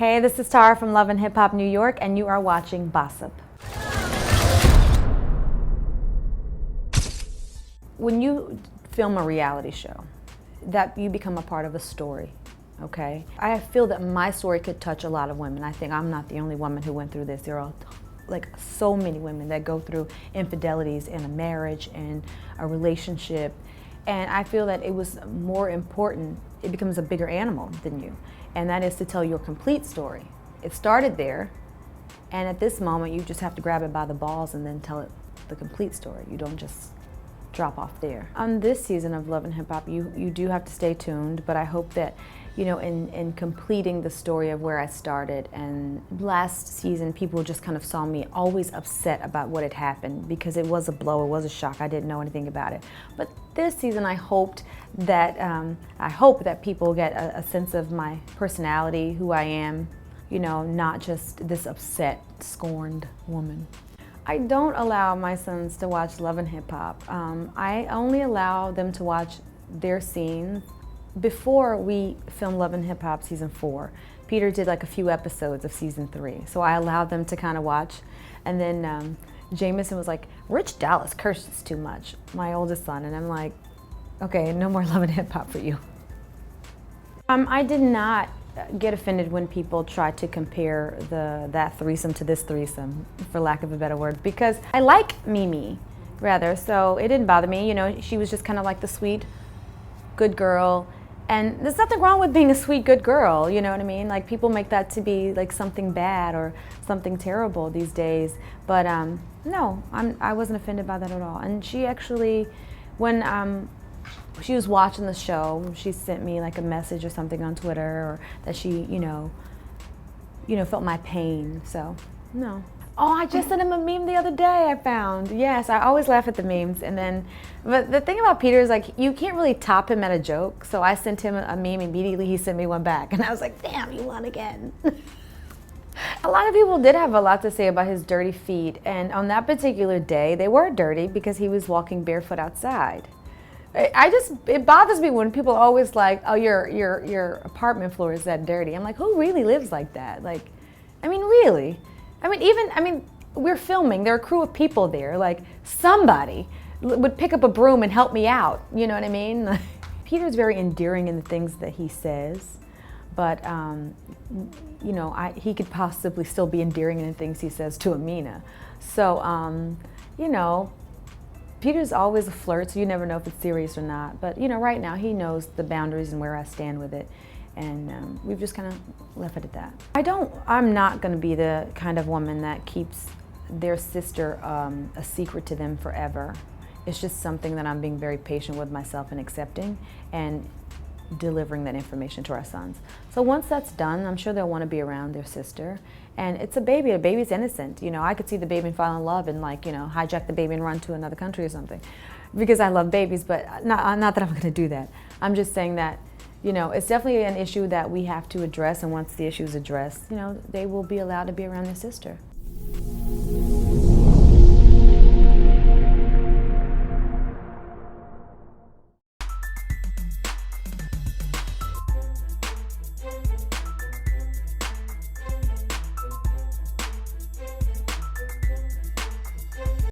Hey, this is Tara from Love and Hip Hop New York, and you are watching BOSSIP. When you film a reality show, that you become a part of a story, okay? I feel that my story could touch a lot of women. I think I'm not the only woman who went through this. There are like so many women that go through infidelities in a marriage and a relationship. And I feel that it was more important, it becomes a bigger animal than you. And that is to tell your complete story. It started there, and at this moment you just have to grab it by the balls and then tell it the complete story. You don't just drop off there. On this season of Love and Hip Hop, you do have to stay tuned, but I hope that, you know, in completing the story of where I started, and last season people just kind of saw me always upset about what had happened because it was a blow, it was a shock, I didn't know anything about it. But this season I hope that people get a sense of my personality, who I am, you know, not just this upset, scorned woman. I don't allow my sons to watch Love and Hip Hop. I only allow them to watch their scenes before we filmed Love and Hip Hop season 4. Peter did like a few episodes of season 3, so I allowed them to kind of watch. And then Jameson was like, Rich Dallas curses too much, my oldest son, and I'm like, okay, no more Love and Hip Hop for you. I did not get offended when people try to compare that threesome to this threesome, for lack of a better word, because I like Mimi, rather, so it didn't bother me. You know, she was just kind of like the sweet, good girl. And there's nothing wrong with being a sweet, good girl, you know what I mean? Like, people make that to be like something bad or something terrible these days. But no, I wasn't offended by that at all. And she actually, when she was watching the show, she sent me like a message or something on Twitter, or that she, you know, felt my pain, so no. Oh, I just sent him a meme the other day I found. Yes, I always laugh at the memes. And then, but the thing about Peter is, like, you can't really top him at a joke. So I sent him a meme, immediately he sent me one back. And I was like, damn, you won again. A lot of people did have a lot to say about his dirty feet. And on that particular day, they were dirty because he was walking barefoot outside. It bothers me when people are always like, oh, your apartment floor is that dirty. I'm like, who really lives like that? Like, I mean, really? I mean, we're filming, there are a crew of people there, like, somebody would pick up a broom and help me out, you know what I mean? Peter's very endearing in the things that he says, but, you know, he could possibly still be endearing in the things he says to Amina. So, you know, Peter's always a flirt, so you never know if it's serious or not, but, you know, right now he knows the boundaries and where I stand with it. And we've just kind of left it at that. I'm not going to be the kind of woman that keeps their sister a secret to them forever. It's just something that I'm being very patient with myself and accepting and delivering that information to our sons. So once that's done, I'm sure they'll want to be around their sister. And it's a baby's innocent. You know, I could see the baby fall in love and, like, you know, hijack the baby and run to another country or something. Because I love babies, but not that I'm going to do that. I'm just saying that, you know, it's definitely an issue that we have to address, and once the issue is addressed, you know, they will be allowed to be around their sister.